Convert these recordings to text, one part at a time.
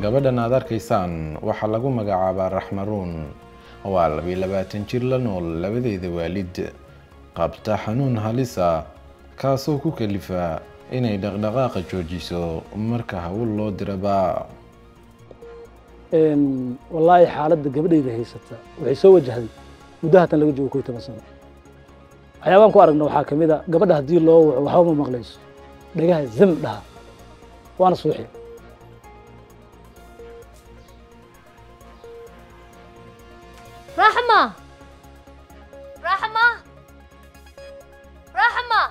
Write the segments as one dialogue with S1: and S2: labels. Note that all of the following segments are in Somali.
S1: gabadhan aad arkaysaan waxa lagu magacaabaa Raxmaruun waa 22 jir la nool labadeeda waalid qabta xanuun halis ah kaasoo ku kalifa inay dhaqdhaqaaqa joojiso marka hawl loo diraba
S2: wallahi xaaladda gabadhayda haysata waxay soo wajahday muddahan laga joogo 10 sano waxyaabaan ku aragna waxaa kamid ah gabadha hadii loo waco waxba ma maqlayso dhagaha zam dhaha waana suuxi
S3: رحمة رحمة رحمة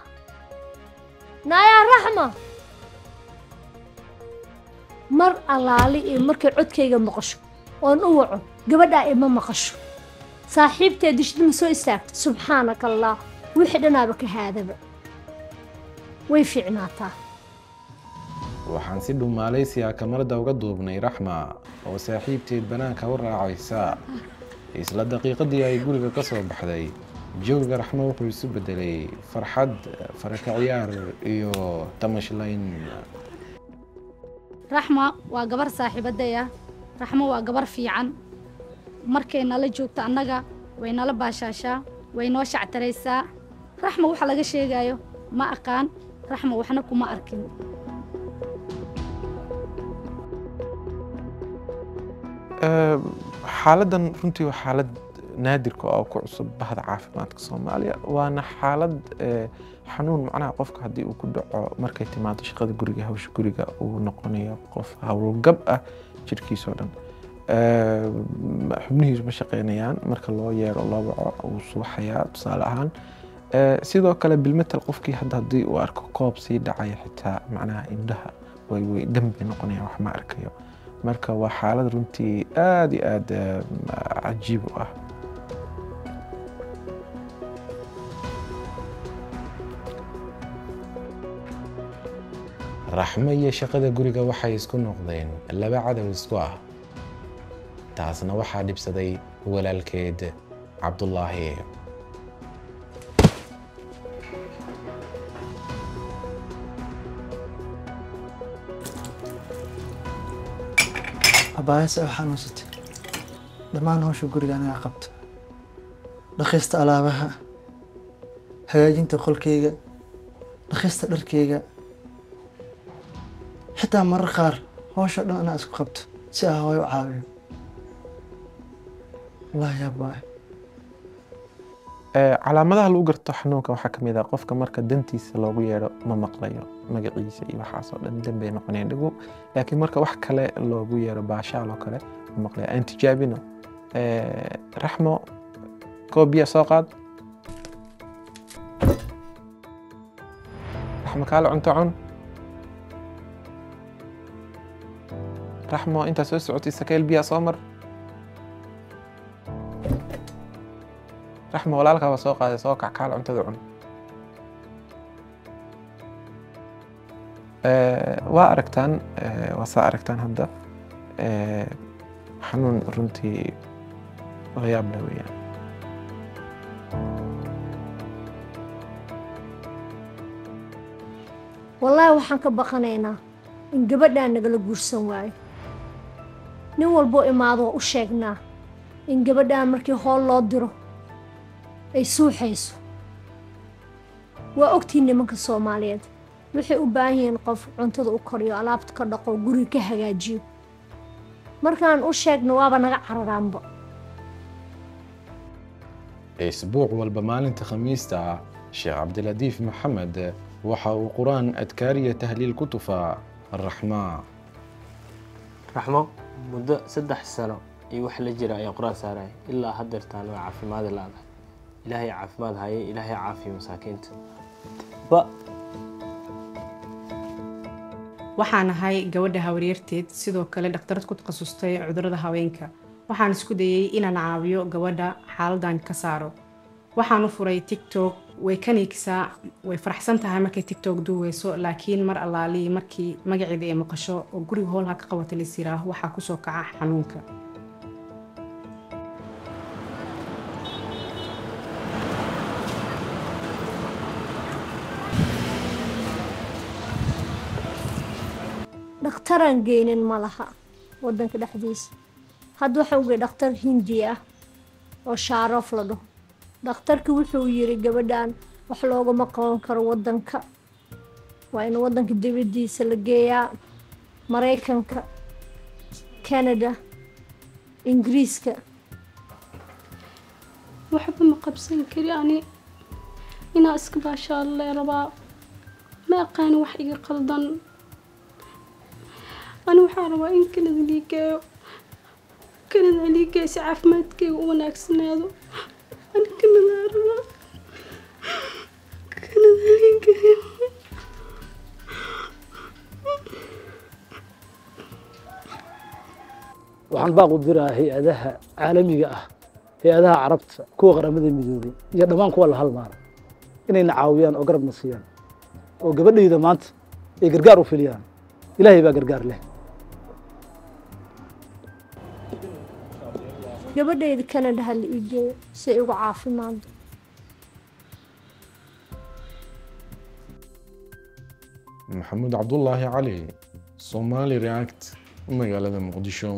S3: نايا رحمة مر اللالي مركي عدكيغا مقشو وان اوعو قبدا اما مقشو صاحبتي دشت مسو استاكت سبحانك الله وحدنا بك هذا ويفعناتا
S1: waxaan si dhow Malaysia kamarada uga duubnay Raxma oo saaxiibteed banaanka u raacaysa isla daqiiqadii ay guriga ka soo baxday jooga Raxma wuxuu isu bedelay farxad faraka ciyaar iyo tamashlayn
S4: Raxma waa gabar saaxiibadaya Raxma waa gabar fiican markay nala joogto annaga way nala baashaashaa way noo shactaraysaa Raxma waxa laga sheegayo ma aqaan Raxma waxna kuma arkin
S1: xaaladan runtii waa xaalad naadirka oo ku cusub bahda caafimaadka Soomaaliya waana xaalad xanuun macnaha qofka hadii uu ku dhaco markay timaado shaqada guriga hawsha guriga uu noqonayo qof hawlgab ah jirkiisa oo dhan xubnihiisu ma shaqeynayaan marka loo yeero loo waco uu suuxaya tusaale ahaan sidoo kale bilmetal qofkii hadii uu arko koob sii dhacay xitaa macnaha indhaha way dambi noqonayaan wax ma arkayo marka waa xaalad runtii aad iyo aad cajiib u ah Raxma iyo shaqada guriga waxay isku noqdeen laba cadow isku ah taasna waxaa dhibsaday walaalkeed Cabdullaahi
S5: abaayas waxaan wasatay dhammaan hawsha guriga aniga qabto dhaqista alaabaha hagaajinta qolkeyga dhaqista dharkeyga xitaa marar qaar hawsha dhan anaa isku qabto si aan hooyo u caawiyo wallaahi yaa baay
S1: calaamadaha lagu garto xanuunka waxaa kamid ah qofka marka dantiisa loogu yeero ma maqlayo magaciisa iyo waxaas oo dhan dambe noqonayaan dhagu laakiin marka wax kale loogu yeero baashaal oo kale ma maqlayo aan tijaabino Raxmo koobiya soo qaad Raxmo kaala cunto cun Raxmo inta soo socotay sakeel biya soo mar Raxmo walaalka waa soo qaaday soo kac kaala cuntada cun waa aragtaan hadda xanuun runtii غياب لويا
S3: والله waxaan ka baqanaynaa in gabadhaan nagala guursan waayo nin walbo imaado u sheegnaa in gabadhaan markii hool loo diro ay suuxayso waa ogtiin nimanka Soomaaliyeed waxay u baahan yihiin qof cuntada u kariyo alaabta ka dhaqo guriga ka hagaajiyo markaan u sheegno waaba naga cararaanba
S1: اسبوع walba maalinta khamiista Sheekh Cabdiladiif Maxamed waxa uu quraan adkaariya tahliil ku tufaa Raxma
S6: muddo 3 sano iyo wax la jira ay quraan saaray ilaa hadeertaan waa caafimaad laada ilaahay caafimaad haye ilaahay caafiyo masaakiinta
S7: waxaan ahay gabadha hawriyarteed sidoo kale dhakhtarad ku takhasustay cudurrada haweenka waxaan isku dayay inaan caawiyo gabadha xaaladdan ka saaro waxaan u furay TikTok way kaniigsaa way faraxsan tahay markay TikTok duwayso laakiin mar allaali markii magaceeda ay maqasho oo guriga hoolha ka qabatay la siraa waxa ku soo kaca xanuunka
S3: dhakhtaran geynin ma laha waddanka dhexdiisa hadda waxa ugey dhakhtar hindi ah oo shaaroof la dhaho dhakhtarkii wuxuu yiri gabadhan wax loogama qaban karo waddanka waa in waddanka dibaddiisa la geeyaa maraykanka canada ingiriiska
S8: waxba ma qabsan kari ani inaa iska baashaalle rabaa ma aqaani wax iga qaldan ani waxaan rabaa in kanada liigeeyo kanada liigeeyo si caafimaadkayga u wanaagsanaado ani kanada rabaa kanada liigeeyo
S2: waxaan baaq u diraa hay-adaha caalamiga ah hay-adaha carabta kuwa qaramada midoobay iyo dhammaan kuwa la halmaana inayna caawiyaan oo garabna siiyaan oo gabadhayda maanta ay gargaar u filiyaan ilaahay baa gargaar leh
S3: gabadhayda canada ha la ii geeyo si ay uga caafimaado
S9: maxamuud cabdulaahi cali Somali React magaalada Muqdisho